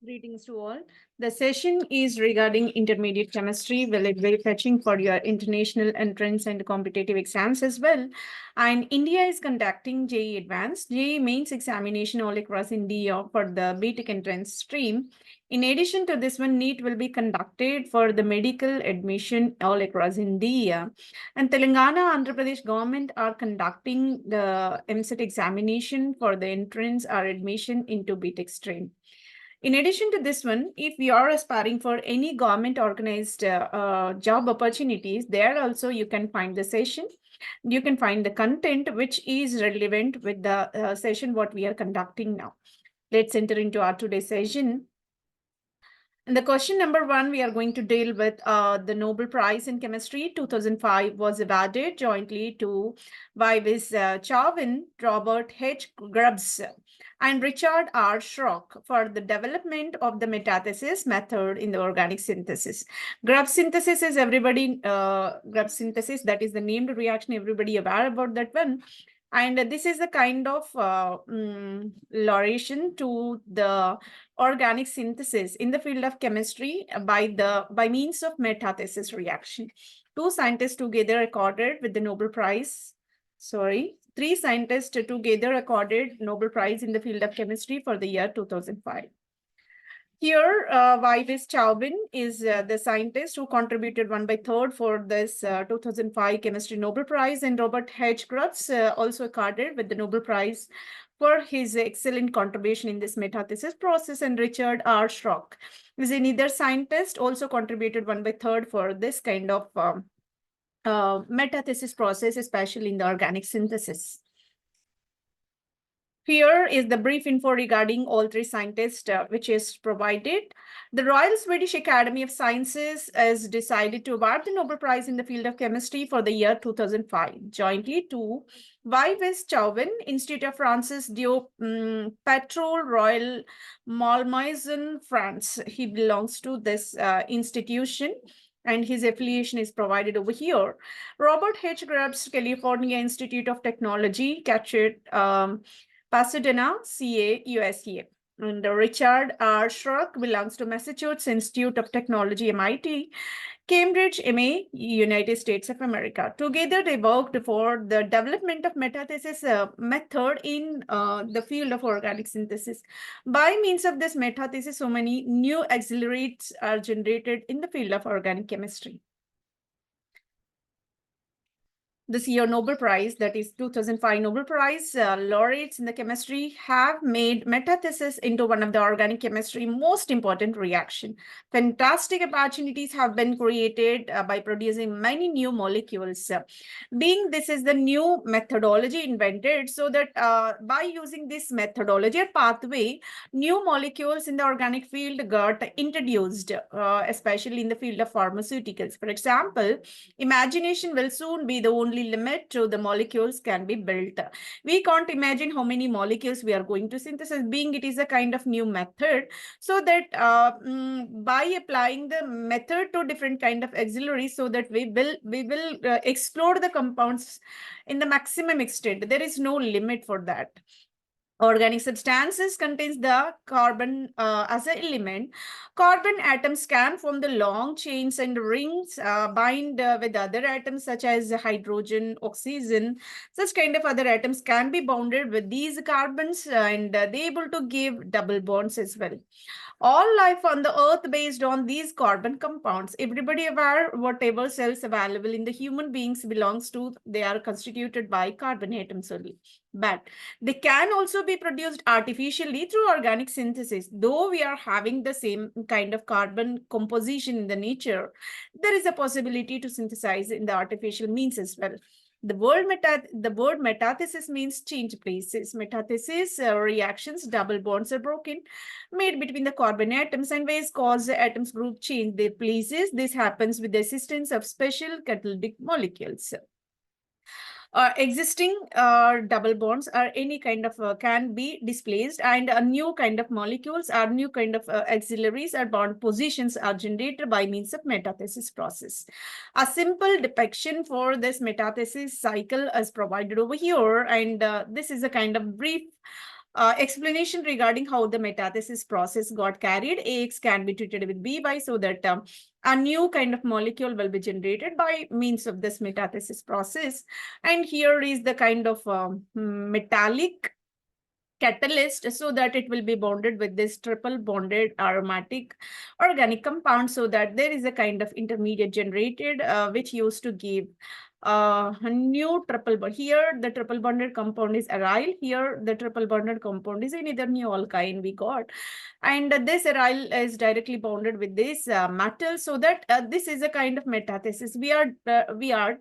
Greetings to all. The session is regarding intermediate chemistry. Will it be fetching for your international entrance and competitive exams as well? And India is conducting JEE Advanced, JEE Mains examination all across India for the BTech entrance stream. In addition to this one, NEET will be conducted for the medical admission all across India. And Telangana, Andhra Pradesh government are conducting the MCET examination for the entrance or admission into BTech stream. In addition to this one, if you are aspiring for any government organized job opportunities, there also you can find the session. You can find the content which is relevant with the session what we are conducting now. Let's enter into our today's session. And the question number one, we are going to deal with the Nobel Prize in Chemistry 2005 was awarded jointly to Vivis Chauvin, Robert H. Grubbs, and Richard R. Schrock for the development of the metathesis method in the organic synthesis. Grubbs synthesis is everybody, Grubbs synthesis, that is the named reaction, everybody aware about that one. And this is a kind of lauration to the organic synthesis in the field of chemistry by means of metathesis reaction. Two scientists together accorded with the Nobel Prize. Three scientists together accorded Nobel Prize in the field of chemistry for the year 2005. Here, Vivis Chauvin is the scientist who contributed 1/3 for this 2005 Chemistry Nobel Prize, and Robert H. Grubbs also accorded with the Nobel Prize for his excellent contribution in this metathesis process, and Richard R. Schrock is another scientist, also contributed 1/3 for this kind of metathesis process, especially in the organic synthesis. Here is the brief info regarding all three scientists, which is provided. The Royal Swedish Academy of Sciences has decided to award the Nobel Prize in the field of chemistry for the year 2005, jointly to Vivis Chauvin, Institute of Francis Diop Royal Malmaison, France. He belongs to this institution, and his affiliation is provided over here. Robert H. Grubbs, California Institute of Technology, Catchet, Pasadena, CA, USA. And Richard R. Schrock belongs to Massachusetts Institute of Technology, MIT, Cambridge, MA, United States of America. Together, they worked for the development of metathesis method in the field of organic synthesis. By means of this metathesis, so many new accelerates are generated in the field of organic chemistry. This year Nobel Prize, that is 2005 Nobel Prize laureates in the chemistry have made metathesis into one of the organic chemistry most important reaction. Fantastic opportunities have been created by producing many new molecules. Being this is the new methodology invented, so that by using this methodology or pathway, new molecules in the organic field got introduced, especially in the field of pharmaceuticals. For example, imagination will soon be the only limit to the molecules can be built. We can't imagine how many molecules we are going to synthesize, being it is a kind of new method, so that by applying the method to different kind of auxiliaries, so that we will explore the compounds in the maximum extent. There is no limit for that. Organic substances contains the carbon as an element. Carbon atoms can form the long chains and rings, bind with other atoms such as hydrogen, oxygen. Such kind of other atoms can be bounded with these carbons, and they able to give double bonds as well. All life on the earth based on these carbon compounds. Everybody aware whatever cells available in the human beings belongs to, they are constituted by carbon atoms only. But they can also be produced artificially through organic synthesis. Though we are having the same kind of carbon composition in the nature, there is a possibility to synthesize in the artificial means as well. The word metathesis means change places. Metathesis reactions, double bonds are broken, made between the carbon atoms, and ways cause the atoms group change their places. This happens with the assistance of special catalytic molecules. Existing double bonds or any kind of can be displaced, and a new kind of molecules or new kind of auxiliaries or bond positions are generated by means of metathesis process. A simple depiction for this metathesis cycle is provided over here, and this is a kind of brief explanation regarding how the metathesis process got carried. AX can be treated with By so that a new kind of molecule will be generated by means of this metathesis process. And here is the kind of metallic catalyst so that it will be bonded with this triple bonded aromatic organic compound so that there is a kind of intermediate generated which used to give a new triple bond. Here the triple bonded compound is aryl, here the triple bonded compound is another new alkyne we got, and this aryl is directly bonded with this metal so that this is a kind of metathesis. We are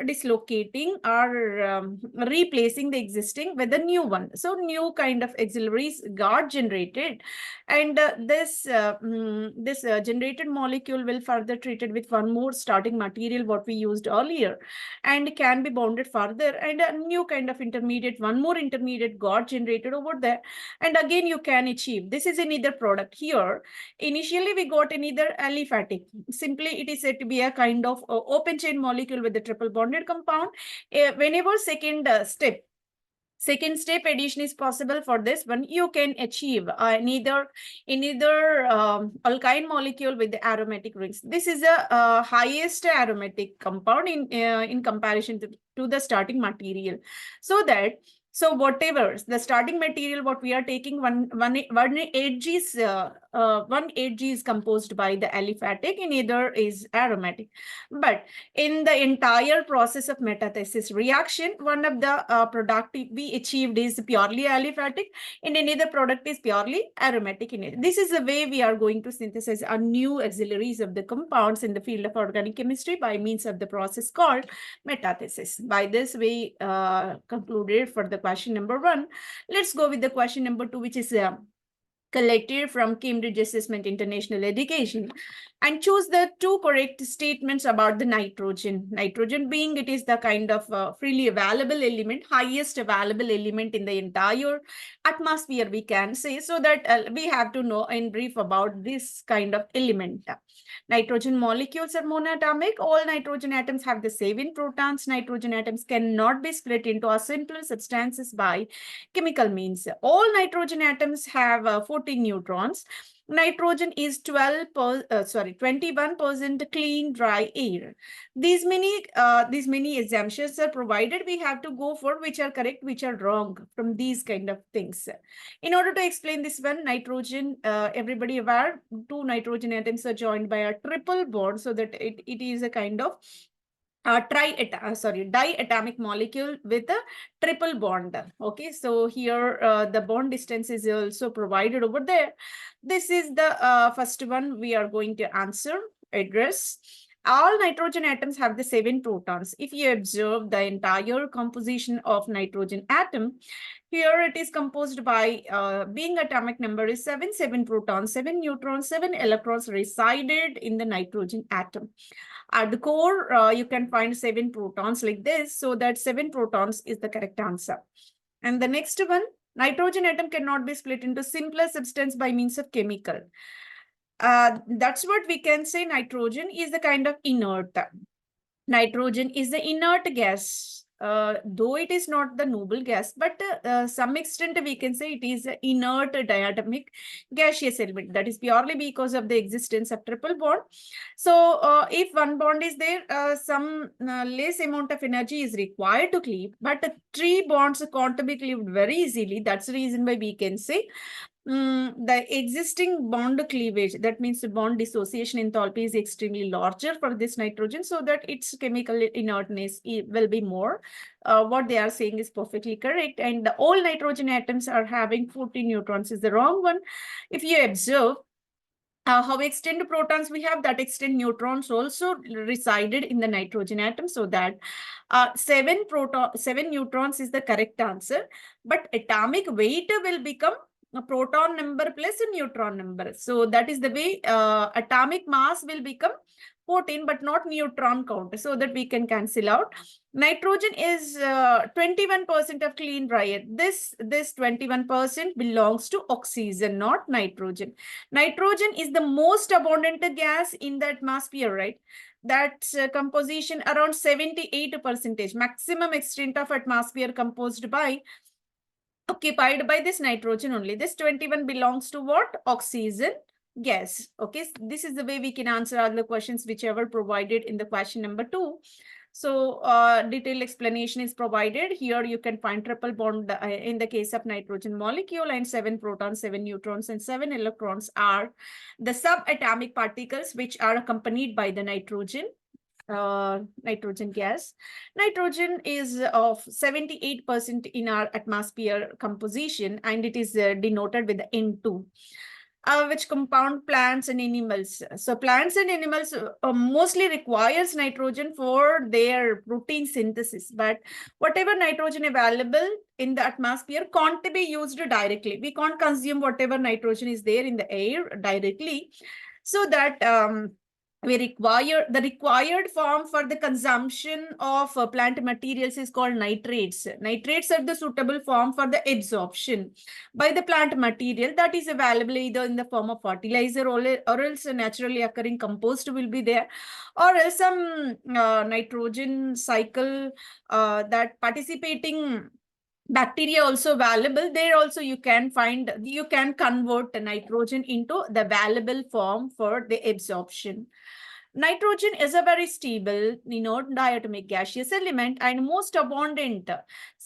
dislocating or replacing the existing with a new one. So new kind of auxiliaries got generated, and this generated molecule will further treated with one more starting material what we used earlier, and can be bonded further, and a new kind of intermediate, one more intermediate got generated over there, and again you can achieve. This is another product here. Initially we got another aliphatic. Simply it is said to be a kind of open chain molecule with the triple bonded compound. Whenever second step addition is possible for this one, you can achieve neither alkyne molecule with the aromatic rings. This is a highest aromatic compound in comparison to the starting material. So whatever the starting material, what we are taking, one 8G is composed by the aliphatic, and either is aromatic. But in the entire process of metathesis reaction, one of the product we achieved is purely aliphatic, and another product is purely aromatic in it. This is the way we are going to synthesize a new auxiliaries of the compounds in the field of organic chemistry by means of the process called metathesis. By this, we concluded for the question number 1. Let's go with the question number 2, which is collected from Cambridge Assessment International Education, and choose the 2 correct statements about the nitrogen. Nitrogen being it is the kind of freely available element, highest available element in the entire atmosphere, we can say. So that we have to know in brief about this kind of element. Nitrogen molecules are monatomic. All nitrogen atoms have the 7 protons. Nitrogen atoms cannot be split into a simpler substances by chemical means. All nitrogen atoms have 14 neutrons. Nitrogen is 21% clean dry air. These many assumptions are provided. We have to go for which are correct, which are wrong from these kind of things. In order to explain this one, nitrogen, everybody aware, 2 nitrogen atoms are joined by a triple bond, so that it is a kind of diatomic molecule with a triple bond. Okay, so here the bond distance is also provided over there. This is the first one we are going to address. All nitrogen atoms have the 7 protons. If you observe the entire composition of nitrogen atom, here it is composed by being atomic number is 7 protons, 7 neutrons, 7 electrons resided in the nitrogen atom. At the core, you can find 7 protons like this. So that 7 protons is the correct answer. And the next one, nitrogen atom cannot be split into simpler substance by means of chemical. That's what we can say. Nitrogen is the kind of inert. Nitrogen is the inert gas. Though it is not the noble gas, but some extent we can say it is inert diatomic gaseous element. That is purely because of the existence of triple bond. So if one bond is there, some less amount of energy is required to cleave, but 3 bonds can't be cleaved very easily. That's the reason why we can say the existing bond cleavage, that means the bond dissociation enthalpy is extremely larger for this nitrogen, so that its chemical inertness will be more. What they are saying is perfectly correct. And all nitrogen atoms are having 14 neutrons is the wrong one. If you observe how extend protons we have, that extend neutrons also resided in the nitrogen atom, so that 7 neutrons is the correct answer. But atomic weight will become a proton number plus a neutron number. So that is the way atomic mass will become 14, but not neutron count, so that we can cancel out. Nitrogen is 21% of clean dry air. This 21% belongs to oxygen, not nitrogen. Nitrogen is the most abundant gas in the atmosphere, right? That composition around 78%, maximum extent of atmosphere composed by occupied by this nitrogen only. This 21 belongs to what? Oxygen gas. Okay, this is the way we can answer all the questions whichever provided in the question number 2. So detailed explanation is provided. Here you can find triple bond in the case of nitrogen molecule, and 7 protons, 7 neutrons, and 7 electrons are the subatomic particles which are accompanied by the nitrogen gas. Nitrogen is of 78% in our atmosphere composition, and it is denoted with the N2. Which compound plants and animals. So plants and animals mostly requires nitrogen for their protein synthesis, but whatever nitrogen available in the atmosphere can't be used directly. We can't consume whatever nitrogen is there in the air directly. So that the required form for the consumption of plant materials is called nitrates. Nitrates are the suitable form for the absorption by the plant material that is available either in the form of fertilizer or else a naturally occurring compost will be there, or else some nitrogen cycle that participating bacteria also valuable. There also you can convert the nitrogen into the valuable form for the absorption. Nitrogen is a very stable, diatomic gaseous element and most abundant.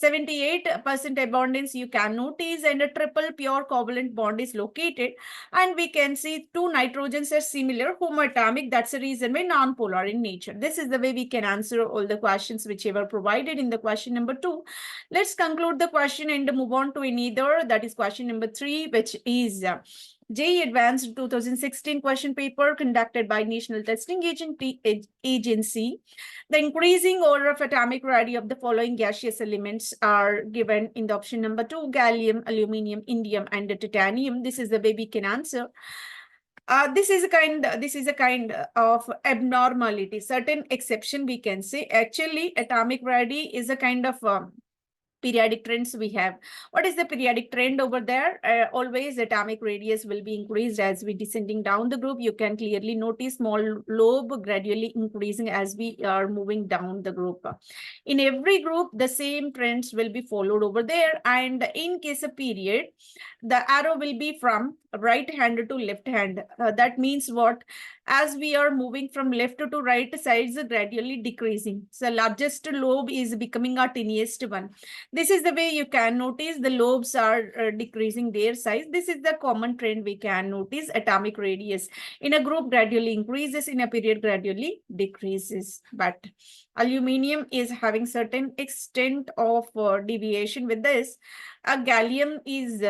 78% abundance you can notice, and a triple pure covalent bond is located. And we can see two nitrogens are similar, homoatomic. That's the reason why non-polar in nature. This is the way we can answer all the questions whichever provided in the question number 2. Let's conclude the question and move on to another, that is question number 3, which is JEE Advanced 2016 question paper conducted by National Testing Agency. The increasing order of atomic radii of the following gaseous elements are given in the option number 2: gallium, aluminium, indium, and titanium. This is the way we can answer. This is a kind of abnormality, certain exception we can say. Actually, atomic radii is a kind of periodic trends we have. What is the periodic trend over there? Always atomic radius will be increased as we descending down the group. You can clearly notice small lobe gradually increasing as we are moving down the group. In every group, the same trends will be followed over there. And in case of period, the arrow will be from right hand to left hand. That means what? As we are moving from left to right, sides are gradually decreasing. So largest lobe is becoming our tiniest one. This is the way you can notice the lobes are decreasing their size. This is the common trend we can notice. Atomic radius in a group gradually increases, in a period gradually decreases. But aluminium is having certain extent of deviation with this. Gallium is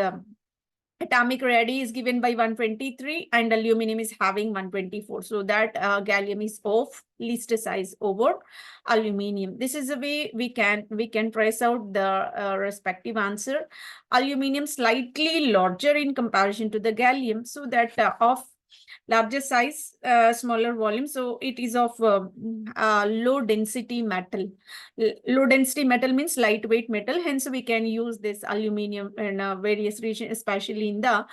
atomic radii is given by 123 and aluminum is having 124. So that gallium is of least size over aluminium. This is the way we can trace out the respective answer. Aluminium slightly larger in comparison to the gallium, so that of larger size, smaller volume. So it is of low density metal. Low density metal means lightweight metal. Hence, we can use this aluminium in various regions, especially in the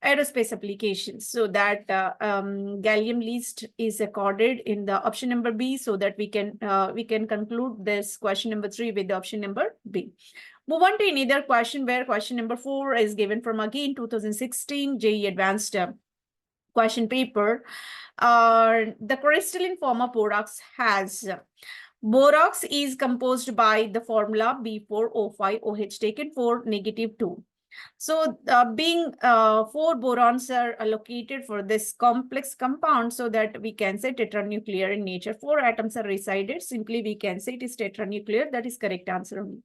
aerospace applications. So that gallium least is accorded in the option number B, so that we can conclude this question number 3 with the option number B. Move on to another question, where question number 4 is given from again 2016 JEE Advanced question paper. The crystalline form of borax has borax is composed by the formula B4O5OH taken for -2. So being 4 borons are allocated for this complex compound, so that we can say tetranuclear in nature. 4 atoms are resided. Simply we can say it is tetranuclear. That is correct answer only.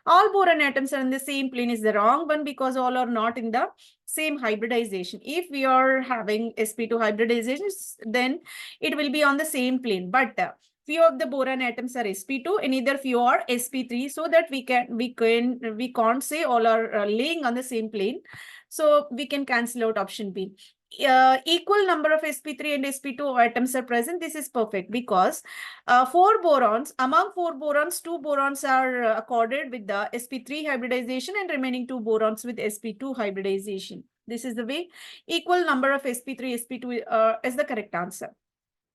All boron atoms are in the same plane is the wrong one, because all are not in the same hybridization. If we are having sp2 hybridizations, then it will be on the same plane. But few of the boron atoms are sp2 and either few are sp3, so that we can't say all are laying on the same plane. So we can cancel out option B. Equal number of sp3 and sp2 atoms are present. This is perfect, because 4 borons, among 4 borons, 2 borons are accorded with the sp3 hybridization and remaining 2 borons with sp2 hybridization. This is the way. Equal number of sp3, sp2 is the correct answer.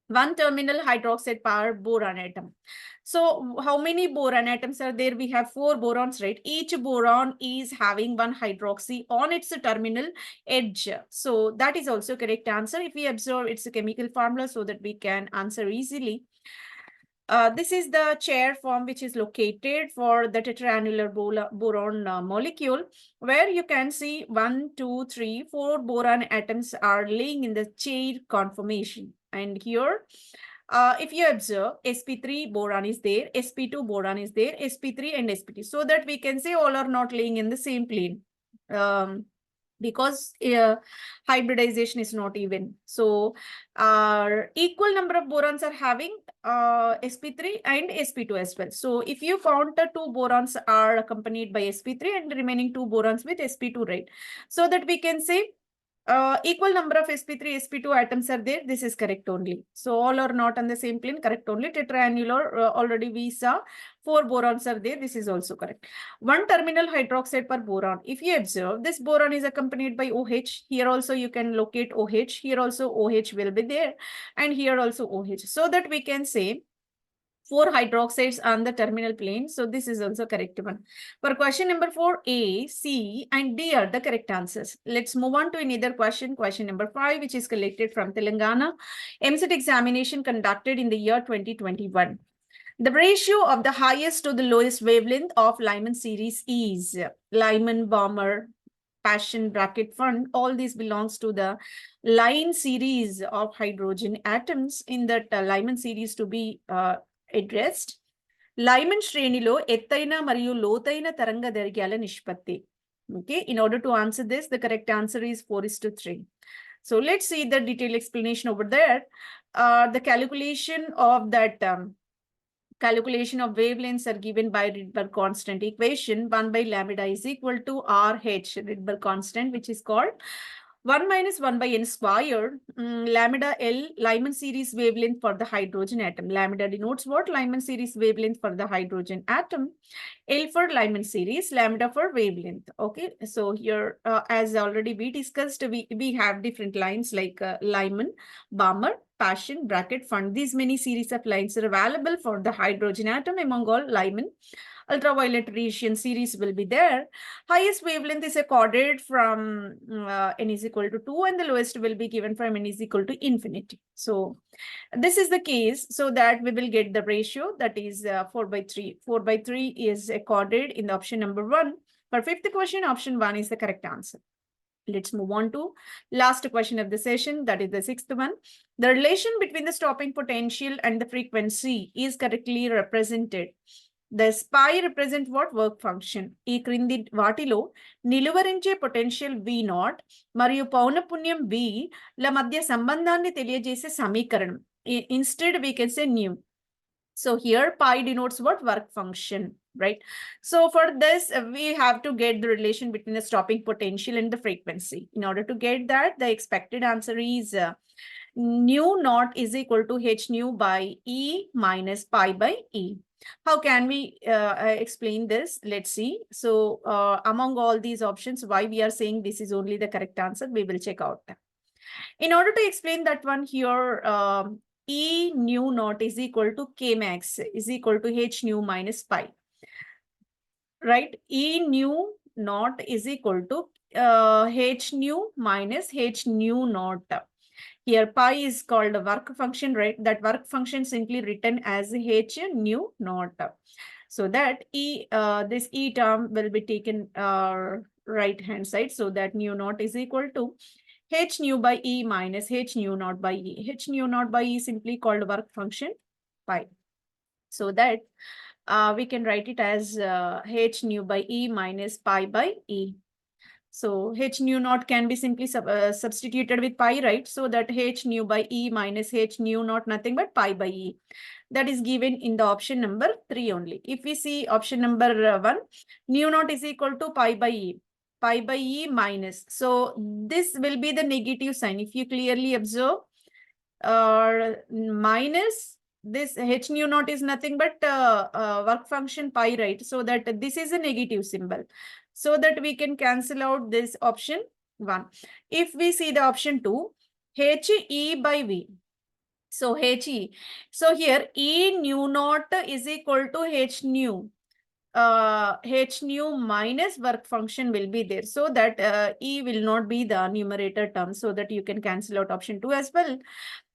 one terminal hydroxide per boron atom. So how many boron atoms are there? We have 4 borons, right? Each boron is having one hydroxy on its terminal edge. So that is also correct answer. If we observe its chemical formula so that we can answer easily. This is the chair form which is located for the tetraannular boron molecule, where you can see 1, 2, 3, 4 boron atoms are laying in the chair conformation. And here, if you observe, sp3 boron is there, sp2 boron is there, sp3 and sp2, so that we can say all are not laying in the same plane. Because hybridization is not even. So equal number of borons are having sp3 and sp2 as well. So if you count the 2 borons are accompanied by sp3 and the remaining 2 borons with sp2, right? So that we can say equal number of sp3, sp2 atoms are there. This is correct only. So all are not on the same plane, correct only. Tetraannular, already we saw 4 borons are there. This is also correct. One terminal hydroxide per boron. If you observe, this boron is accompanied by OH. Here also you can locate OH. Here also OH will be there. And here also OH. So that we can say 4 hydroxides on the terminal plane. So this is also correct one. For question number 4, A, C, and D are the correct answers. Let's move on to another question. Question number 5, which is collected from Telangana. MCET examination conducted in the year 2021. The ratio of the highest to the lowest wavelength of Lyman series is Lyman, Balmer, Paschen, bracket, Fund. All these belongs to the line series of hydrogen atoms. In that Lyman series to be addressed. Lyman శ్రేణిలో ఎత్తైన మరియు లోతైన తరంగ దైర్ఘ్యాల నిష్పత్తి. Okay, in order to answer this, the correct answer is 4:3. So let's see the detailed explanation over there. The calculation of that calculation of wavelengths are given by Rydberg constant equation. 1 by lambda is equal to RH, Rydberg constant, which is called 1 minus 1 by n squared, lambda L, Lyman series wavelength for the hydrogen atom. Lambda denotes what? Lyman series wavelength for the hydrogen atom. L for Lyman series, lambda for wavelength. Okay, so here, as already we discussed, we have different lines like Lyman, Balmer, Paschen, bracket, Fund. These many series of lines are available for the hydrogen atom among all Lyman. Ultraviolet radiation series will be there. Highest wavelength is accorded from n is equal to 2, and the lowest will be given from n is equal to infinity. So this is the case, so that we will get the ratio, that is 4:3. 4:3 is accorded in the option number 1. For fifth question, option 1 is the correct answer. Let's move on to last question of the session, that is the 6th one. The relation between the stopping potential and the frequency is correctly represented. The SPI represent what? Work function. ఈ క్రింది వాటిలో నిలువరించే potential V0 మరియు పౌనపున్యం V ల మధ్య సంబంధాన్ని తెలియజేసే సమీకరణం. Instead we can say nu. So here pi denotes what? Work function, right? So for this, we have to get the relation between the stopping potential and the frequency. In order to get that, the expected answer is nu naught is equal to h nu by E minus pi by E. How can we explain this? Let's see. So among all these options, why we are saying this is only the correct answer, we will check out. In order to explain that one here, E nu naught is equal to K max is equal to h nu minus pi. Right? E nu naught is equal to h nu minus h nu naught. Here pi is called a work function, right? That work function simply written as h nu naught. So that this E term will be taken right hand side, so that nu naught is equal to h nu by E minus h nu naught by E. H nu naught by E simply called work function pi. So that we can write it as h nu by E minus pi by E. So h nu naught can be simply substituted with pi, right? So that h nu by E minus h nu naught nothing but pi by E. That is given in the option number 3 only. If we see option number 1, nu naught is equal to pi by E. Pi by E minus. So this will be the negative sign. If you clearly observe, minus this h nu naught is nothing but work function pi, right? So that this is a negative symbol. So that we can cancel out this option 1. If we see the option 2, h E by V. So HE. So here E nu naught is equal to H nu. H nu minus work function will be there, so that E will not be the numerator term, so that you can cancel out option 2 as well.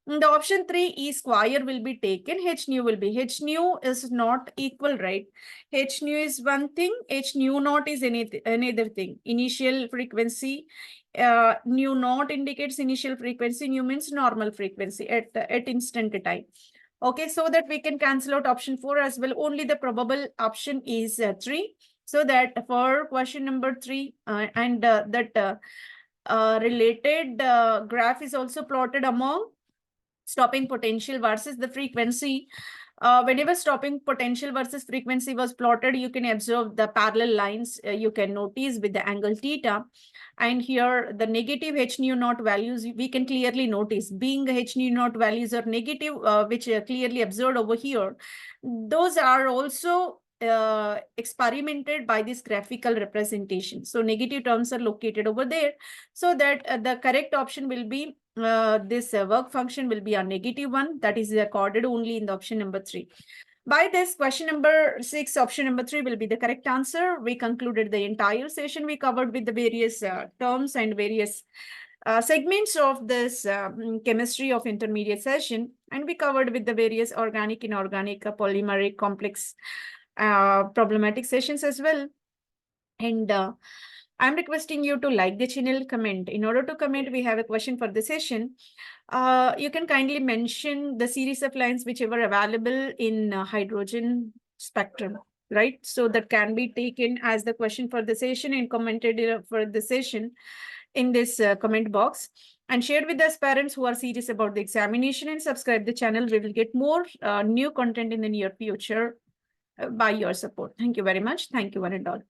In the option 3, E square will be taken, H nu will be. H nu is not equal, right? H nu is one thing, H nu naught is another thing. Initial frequency, nu naught indicates initial frequency, nu means normal frequency at instant time. Okay, so that we can cancel out option 4 as well. Only the probable option is 3. So that for question number 3, and that related graph is also plotted among stopping potential versus the frequency. Whenever stopping potential versus frequency was plotted, you can observe the parallel lines you can notice with the angle theta. And here the negative H nu naught values, we can clearly notice being H nu naught values are negative, which are clearly observed over here. Those are also experimented by this graphical representation. So negative terms are located over there, so that the correct option will be this work function will be a negative one, that is recorded only in the option number 3. By this, question number 6, option number 3 will be the correct answer. We concluded the entire session. We covered with the various terms and various segments of this chemistry of intermediate session, and we covered with the various organic, inorganic, polymeric, complex problematic sessions as well. And I'm requesting you to like the channel, comment. In order to comment, we have a question for the session. You can kindly mention the series of lines which are available in hydrogen spectrum, right? So that can be taken as the question for the session and commented for the session in this comment box. And share with us parents who are serious about the examination, and subscribe the channel. We will get more new content in the near future by your support. Thank you very much. Thank you one and all.